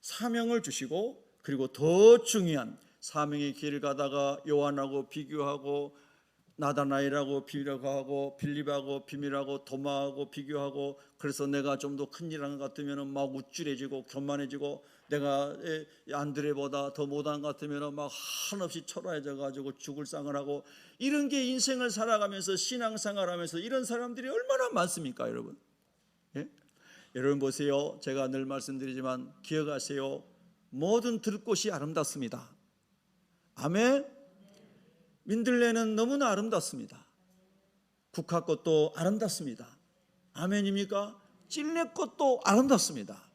사명을 주시고, 그리고 더 중요한 사명의 길을 가다가 요한하고 비교하고, 나다나엘하고 비교하고, 빌립하고 비밀하고, 도마하고 비교하고, 그래서 내가 좀 더 큰 일 한 것 같으면 막 우쭐해지고 교만해지고, 내가 안드레보다 더 못한 것 같으면 막 한없이 초라해져 가지고 죽을 상을 하고, 이런 게 인생을 살아가면서 신앙생활하면서 이런 사람들이 얼마나 많습니까 여러분? 예? 여러분 보세요. 제가 늘 말씀드리지만 기억하세요. 모든 들꽃이 아름답습니다. 아멘. 민들레는 너무나 아름답습니다. 국화꽃도 아름답습니다. 아멘입니까? 찔레꽃도 아름답습니다.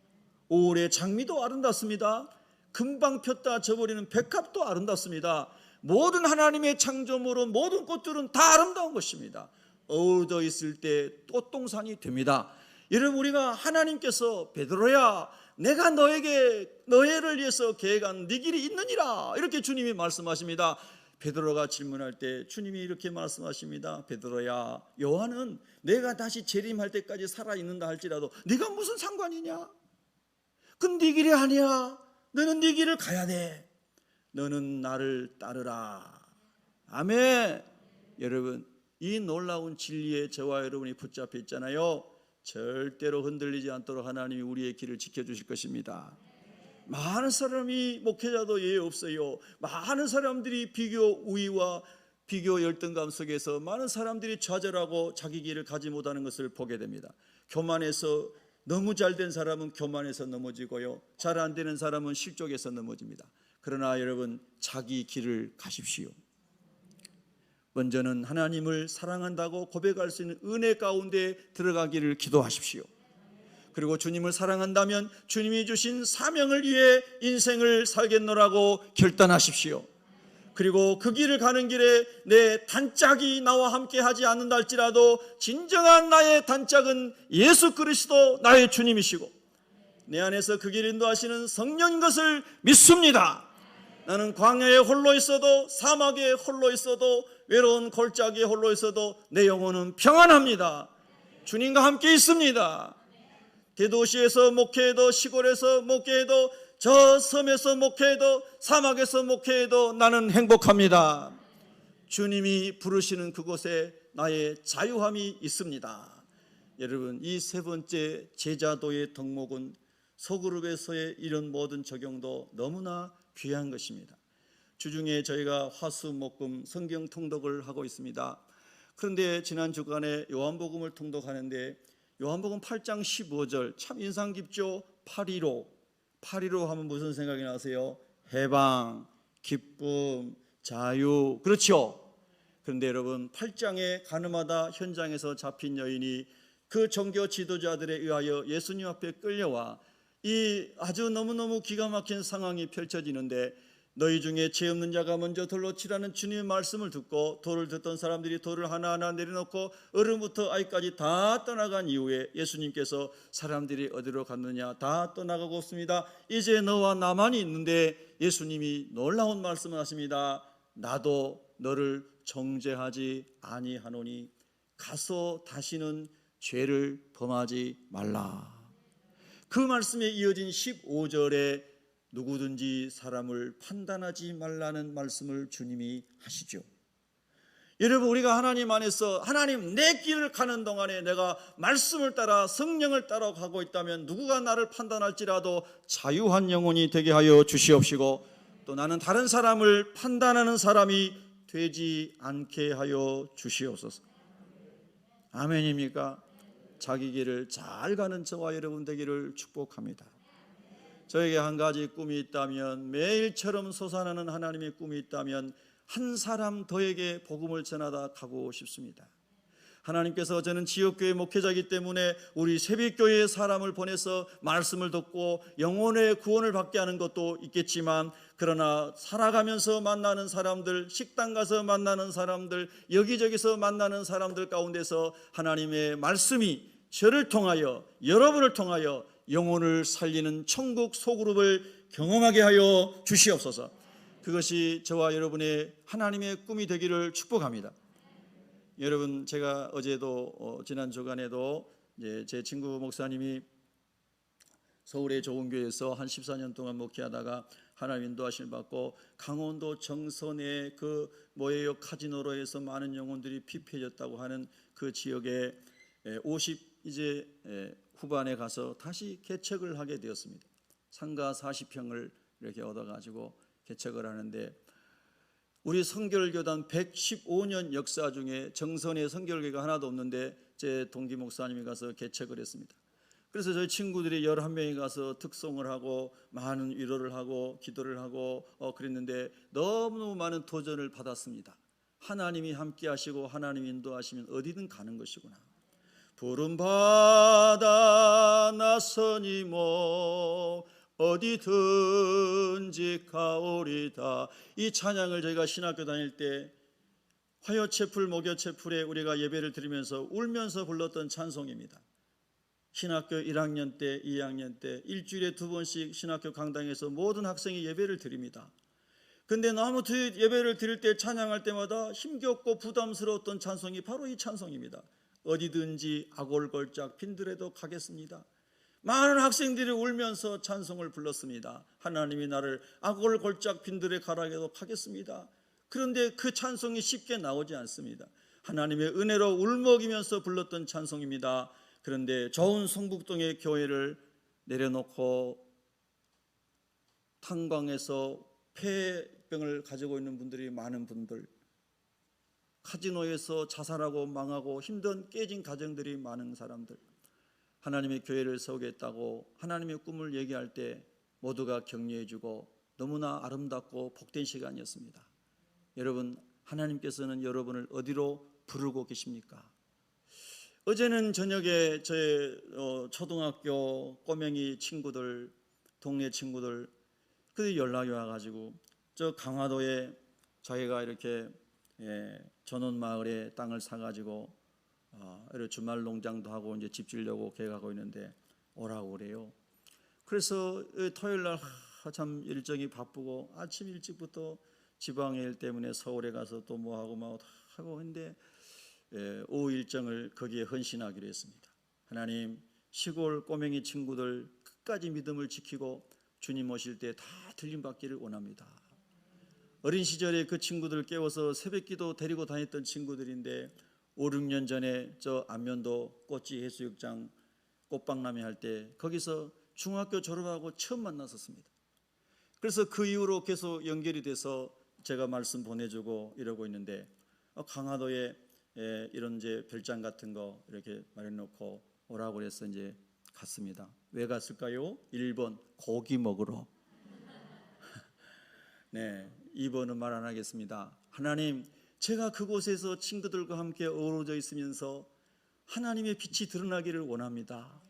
5월의 장미도 아름답습니다. 금방 폈다 져버리는 백합도 아름답습니다. 모든 하나님의 창조물은, 모든 꽃들은 다 아름다운 것입니다. 어우러져 있을 때 꽃동산이 됩니다. 여러분 우리가 하나님께서 베드로야, 내가 너희를 위해서 계획한 네 길이 있느니라, 이렇게 주님이 말씀하십니다. 베드로가 질문할 때 주님이 이렇게 말씀하십니다. 베드로야, 요한은 내가 다시 재림할 때까지 살아있는다 할지라도 네가 무슨 상관이냐? 그건 네 길이 아니야. 너는 네 길을 가야 돼. 너는 나를 따르라. 아멘. 여러분 이 놀라운 진리에 저와 여러분이 붙잡혀 있잖아요. 절대로 흔들리지 않도록 하나님이 우리의 길을 지켜주실 것입니다. 많은 사람이, 목회자도 예외 없어요. 많은 사람들이 비교 우위와 비교 열등감 속에서 많은 사람들이 좌절하고 자기 길을 가지 못하는 것을 보게 됩니다. 교만해서, 너무 잘된 사람은 교만해서 넘어지고요, 잘 안 되는 사람은 실족해서 넘어집니다. 그러나 여러분 자기 길을 가십시오. 먼저는 하나님을 사랑한다고 고백할 수 있는 은혜 가운데 들어가기를 기도하십시오. 그리고 주님을 사랑한다면 주님이 주신 사명을 위해 인생을 살겠노라고 결단하십시오. 그리고 그 길을 가는 길에 내 단짝이 나와 함께 하지 않는다 할지라도 진정한 나의 단짝은 예수 그리스도 나의 주님이시고 내 안에서 그 길을 인도하시는 성령인 것을 믿습니다. 나는 광야에 홀로 있어도, 사막에 홀로 있어도, 외로운 골짜기에 홀로 있어도 내 영혼은 평안합니다. 주님과 함께 있습니다. 대도시에서 목회해도, 시골에서 목회해도, 저 섬에서 목회해도, 사막에서 목회해도 나는 행복합니다. 주님이 부르시는 그곳에 나의 자유함이 있습니다. 여러분 이 세 번째 제자도의 덕목은 소그룹에서의 이런 모든 적용도 너무나 귀한 것입니다. 주중에 저희가 화수목금 성경 통독을 하고 있습니다. 그런데 지난 주간에 요한복음을 통독하는데 요한복음 8장 15절 참 인상 깊죠. 8.15 하면 무슨 생각이 나세요? 해방, 기쁨, 자유, 그렇죠. 그런데 여러분 8장에 가늠하다 현장에서 잡힌 여인이 그 종교 지도자들에 의하여 예수님 앞에 끌려와 이 아주 너무너무 기가 막힌 상황이 펼쳐지는데 너희 중에 죄 없는 자가 먼저 돌로 치라는 주님의 말씀을 듣고 돌을 듣던 사람들이 돌을 하나하나 내려놓고 어른부터 아이까지 다 떠나간 이후에 예수님께서 사람들이 어디로 갔느냐? 다 떠나가고 없습니다. 이제 너와 나만이 있는데 예수님이 놀라운 말씀을 하십니다. 나도 너를 정죄하지 아니하노니 가서 다시는 죄를 범하지 말라. 그 말씀에 이어진 15절에 누구든지 사람을 판단하지 말라는 말씀을 주님이 하시죠. 여러분, 우리가 하나님 안에서 하나님 내 길을 가는 동안에 내가 말씀을 따라 성령을 따라 가고 있다면 누구가 나를 판단할지라도 자유한 영혼이 되게 하여 주시옵시고, 또 나는 다른 사람을 판단하는 사람이 되지 않게 하여 주시옵소서. 아멘입니까? 자기 길을 잘 가는 저와 여러분 되기를 축복합니다. 저에게 한 가지 꿈이 있다면, 매일처럼 솟아나는 하나님의 꿈이 있다면 한 사람 더에게 복음을 전하다 가고 싶습니다. 하나님께서 저는 지역교회 목회자이기 때문에 우리 새벽교회에 사람을 보내서 말씀을 듣고 영혼의 구원을 받게 하는 것도 있겠지만, 그러나 살아가면서 만나는 사람들, 식당 가서 만나는 사람들, 여기저기서 만나는 사람들 가운데서 하나님의 말씀이 저를 통하여, 여러분을 통하여 영혼을 살리는 천국 소그룹을 경험하게 하여 주시옵소서. 그것이 저와 여러분의 하나님의 꿈이 되기를 축복합니다. 여러분, 제가 어제도 지난 주간에도 제 친구 목사님이 서울의 좋은 교회에서 한 14년 동안 목회하다가 하나님 인도하심을 받고 강원도 정선의 그 카지노로 해서 많은 영혼들이 피폐해졌다고 하는 그 지역에 50 이제 후반에 가서 다시 개척을 하게 되었습니다. 상가 40평을 이렇게 얻어가지고 개척을 하는데, 우리 성결교단 115년 역사 중에 정선의 성결교회가 하나도 없는데 제 동기 목사님이 가서 개척을 했습니다. 그래서 저희 친구들이 11명이 가서 특송을 하고 많은 위로를 하고 기도를 하고 그랬는데 너무너무 많은 도전을 받았습니다. 하나님이 함께 하시고 하나님이 인도하시면 어디든 가는 것이구나. 푸른 바다 나서니 뭐 어디든지 가오리다. 이 찬양을 저희가 신학교 다닐 때 화요체풀 목요체풀에 우리가 예배를 드리면서 울면서 불렀던 찬송입니다. 신학교 1학년 때 2학년 때 일주일에 2번씩 신학교 강당에서 모든 학생이 예배를 드립니다. 근데 너무 예배를 드릴 때 찬양할 때마다 힘겹고 부담스러웠던 찬송이 바로 이 찬송입니다. 어디든지 아골골짝 빈들에도 가겠습니다. 많은 학생들이 울면서 찬송을 불렀습니다. 하나님이 나를 아골골짝 빈들에 가라게도 하겠습니다. 그런데 그 찬송이 쉽게 나오지 않습니다. 하나님의 은혜로 울먹이면서 불렀던 찬송입니다. 그런데 좋은 성북동의 교회를 내려놓고 탄광에서 폐병을 가지고 있는 분들이 많은 분들, 카지노에서 자살하고 망하고 힘든 깨진 가정들이 많은 사람들, 하나님의 교회를 세우겠다고 하나님의 꿈을 얘기할 때 모두가 격려해주고 너무나 아름답고 복된 시간이었습니다. 여러분, 하나님께서는 여러분을 어디로 부르고 계십니까? 어제는 저녁에 저의 초등학교 꼬맹이 친구들, 동네 친구들, 그들이 연락이 와가지고 저 강화도에 자기가 이렇게 전원마을에 땅을 사가지고 주말 농장도 하고 이제 집 지으려고 계획하고 있는데 오라고 그래요. 그래서 토요일날 참 일정이 바쁘고 아침 일찍부터 지방의 일 때문에 서울에 가서 또 뭐하고 막 하고 했는데 오후 일정을 거기에 헌신하기로 했습니다. 하나님, 시골 꼬맹이 친구들 끝까지 믿음을 지키고 주님 오실 때 다 들림받기를 원합니다. 어린 시절에 그 친구들 깨워서 새벽기도 데리고 다녔던 친구들인데 5, 6년 전에 저 안면도 꽃지 해수욕장 꽃박람회 할 때 거기서 중학교 졸업하고 처음 만났었습니다. 그래서 그 이후로 계속 연결이 돼서 제가 말씀 보내주고 이러고 있는데 강화도에 이런 이제 별장 같은 거 이렇게 마련해놓고 오라고 해서 이제 갔습니다. 왜 갔을까요? 1번 고기 먹으러. 네, 2번은 말 안 하겠습니다. 하나님, 제가 그곳에서 친구들과 함께 어우러져 있으면서 하나님의 빛이 드러나기를 원합니다.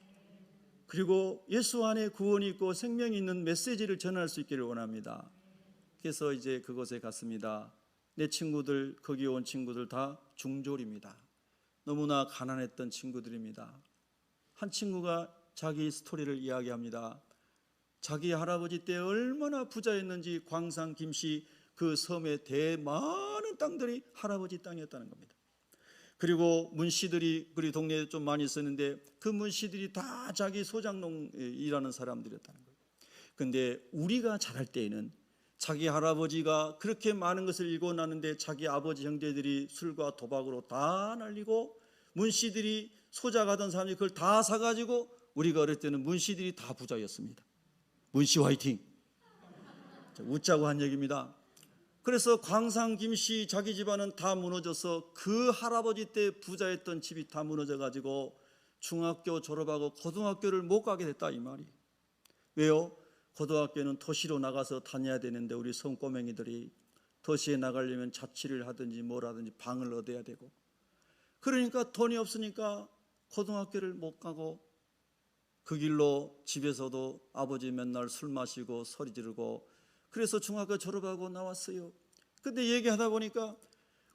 그리고 예수 안에 구원이 있고 생명이 있는 메시지를 전할 수 있기를 원합니다. 그래서 이제 그곳에 갔습니다. 내 친구들, 거기 온 친구들 다 중졸입니다. 너무나 가난했던 친구들입니다. 한 친구가 자기 스토리를 이야기합니다. 자기 할아버지 때 얼마나 부자였는지 광산 김씨 그 섬에 대많은 땅들이 할아버지 땅이었다는 겁니다. 그리고 문씨들이 우리 동네에 좀 많이 있었는데 그 문씨들이 다 자기 소장농 일하는 사람들이었다는 거예요. 근데 우리가 자랄 때에는 자기 할아버지가 그렇게 많은 것을 읽고 나는데 자기 아버지 형제들이 술과 도박으로 다 날리고 문씨들이 소자 가던 사람이 그걸 다 사가지고 우리가 어릴 때는 문씨들이 다 부자였습니다. 문씨 화이팅! 웃자고 한 얘기입니다. 그래서 광산 김씨 자기 집안은 다 무너져서 그 할아버지 때 부자였던 집이 다 무너져가지고 중학교 졸업하고 고등학교를 못 가게 됐다 이 말이. 왜요? 고등학교는 도시로 나가서 다녀야 되는데 우리 성꼬맹이들이 도시에 나가려면 자취를 하든지 뭘 하든지 방을 얻어야 되고 그러니까 돈이 없으니까 고등학교를 못 가고 그 길로 집에서도 아버지 맨날 술 마시고 소리 지르고 그래서 중학교 졸업하고 나왔어요. 근데 얘기하다 보니까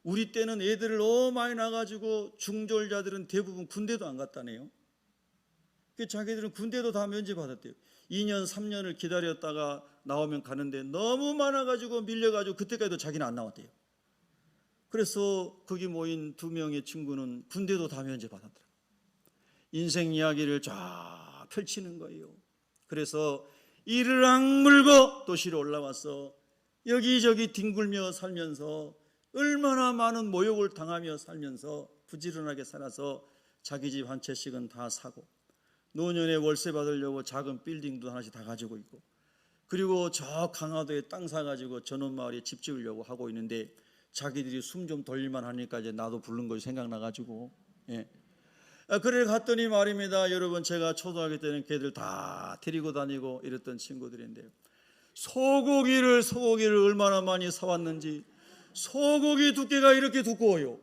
우리 때는 애들을 너무 많이 낳아가지고 중졸자들은 대부분 군대도 안 갔다네요. 자기들은 군대도 다 면제받았대요. 2년 3년을 기다렸다가 나오면 가는데 너무 많아가지고 밀려가지고 그때까지도 자기는 안 나왔대요. 그래서 거기 모인 2명의 친구는 군대도 다 면제받았더라고요. 인생 이야기를 쫙 펼치는 거예요. 그래서 이를 악물고 도시로 올라와서 여기저기 뒹굴며 살면서 얼마나 많은 모욕을 당하며 살면서 부지런하게 살아서 자기 집 한 채씩은 다 사고 노년에 월세 받으려고 작은 빌딩도 하나씩 다 가지고 있고 그리고 저 강화도에 땅 사가지고 전원마을에 집 지으려고 하고 있는데 자기들이 숨 좀 돌릴만 하니까 이제 나도 부른 것이 생각나가지고 그래 갔더니 말입니다. 여러분 제가 초등학교 때는 걔들 다 데리고 다니고 이랬던 친구들인데요. 소고기를 얼마나 많이 사왔는지 소고기 두께가 이렇게 두꺼워요.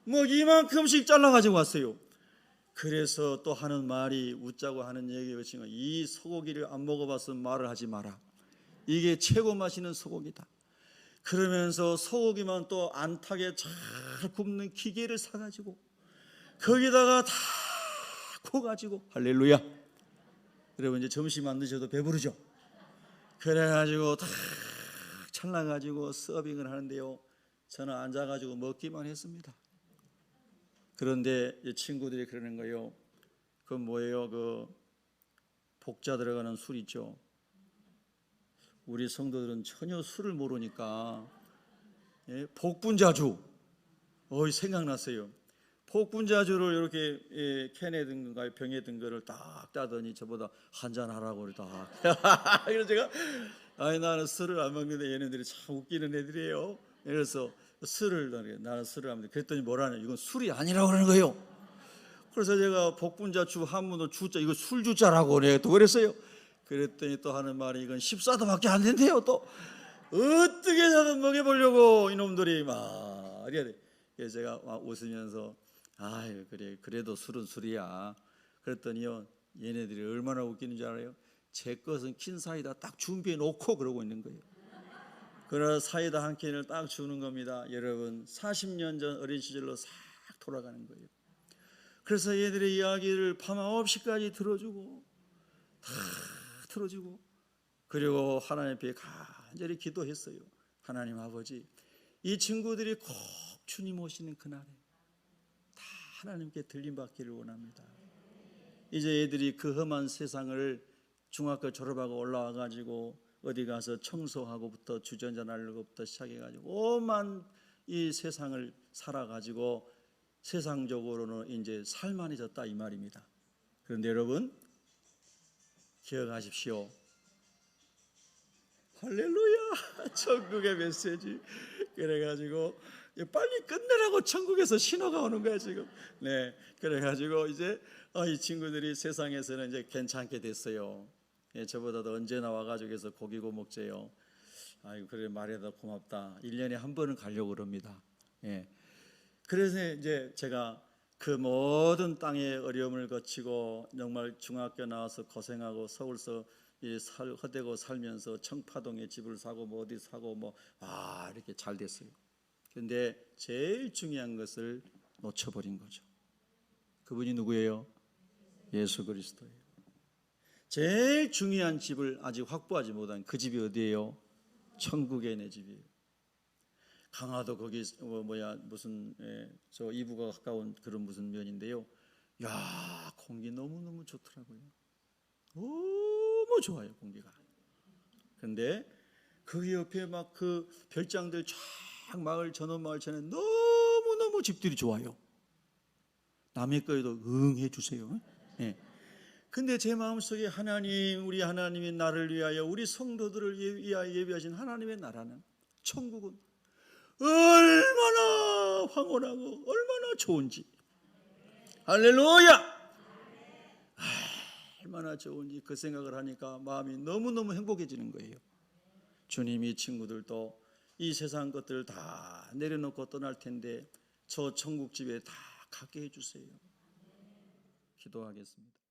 뭐 이만큼씩 잘라가지고 왔어요. 그래서 또 하는 말이 웃자고 하는 얘기가 이 소고기를 안 먹어봤으면 말을 하지 마라. 이게 최고 맛있는 소고기다. 그러면서 소고기만 또 안 타게 잘 굽는 기계를 사가지고 거기다가 다 구워가지고 할렐루야. 여러분 이제 점심 안 드셔도 배부르죠. 그래가지고 다 잘라가지고 서빙을 하는데요. 저는 앉아가지고 먹기만 했습니다. 그런데 친구들이 그러는 거예요. 그 뭐예요? 그 복자 들어가는 술 있죠. 우리 성도들은 전혀 술을 모르니까 복분자주 생각났어요. 복분자주를 이렇게 캔에 든 건가요? 병에 든 거를 딱 따더니 저보다 한잔 하라고 딱. 그래서 제가 나는 술을 안 먹는데 얘네들이 참 웃기는 애들이에요. 그래서 나는 술을 합니다. 그랬더니 뭐라냐? 이건 술이 아니라고 그러는 거예요. 그래서 제가 복분자주 한문으로 주자 이거 술주자라고 내가 또 그랬어요. 그랬더니 또 하는 말이 이건 14도밖에 안 된대요. 또 어떻게 해서든 먹여보려고 이놈들이 막 이래야 돼. 그래서 제가 웃으면서 아유 그래 그래도 술은 술이야. 그랬더니요 얘네들이 얼마나 웃기는 줄 알아요? 제 것은 킨 사이다 딱 준비해 놓고 그러고 있는 거예요. 그러나 사이다 한 캔을 딱 주는 겁니다. 여러분 40년 전 어린 시절로 싹 돌아가는 거예요. 그래서 얘들의 이야기를 밤 9시까지 들어주고 다 들어주고 그리고 하나님 앞에 간절히 기도했어요. 하나님 아버지 이 친구들이 꼭 주님 오시는 그날에 다 하나님께 들림받기를 원합니다. 이제 애들이 그 험한 세상을 중학교 졸업하고 올라와가지고 어디 가서 청소하고부터 주전자 날리고부터 시작해가지고 오만 이 세상을 살아가지고 세상적으로는 이제 살만해졌다 이 말입니다. 그런데 여러분 기억하십시오. 할렐루야 천국의 메시지. 그래가지고 빨리 끝내라고 천국에서 신호가 오는 거야 지금. 네, 그래가지고 이제 이 친구들이 세상에서는 이제 괜찮게 됐어요. 저보다도 언제나 와가지고 해서 고기고 먹재요. 아이고 그래 말해다 고맙다. 1년에 한 번은 가려고 그럽니다. 그래서 이제 제가 그 모든 땅의 어려움을 거치고 정말 중학교 나와서 고생하고 서울서 헛되고 살면서 청파동에 집을 사고 뭐 어디 사고 뭐 이렇게 잘 됐어요. 그런데 제일 중요한 것을 놓쳐버린 거죠. 그분이 누구예요? 예수 그리스도예요. 제일 중요한 집을 아직 확보하지 못한 그 집이 어디예요? 천국에 내 집이에요. 강화도 거기 무슨 저 이부가 가까운 그런 무슨 면인데요. 야, 공기 너무너무 좋더라고요. 너무 좋아요, 공기가. 근데 그 옆에 막 그 별장들 쫙 마을 전원 마을 전에 너무너무 집들이 좋아요. 남의 거에도 응 해주세요. 예. 근데 제 마음속에 하나님, 우리 하나님이 나를 위하여 우리 성도들을 위하여 예비하신 하나님의 나라는, 천국은 얼마나 황홀하고 얼마나 좋은지, 할렐루야! 얼마나 좋은지 그 생각을 하니까 마음이 너무너무 행복해지는 거예요. 주님이 친구들도 이 세상 것들 다 내려놓고 떠날 텐데 저 천국집에 다 가게 해주세요. 기도하겠습니다.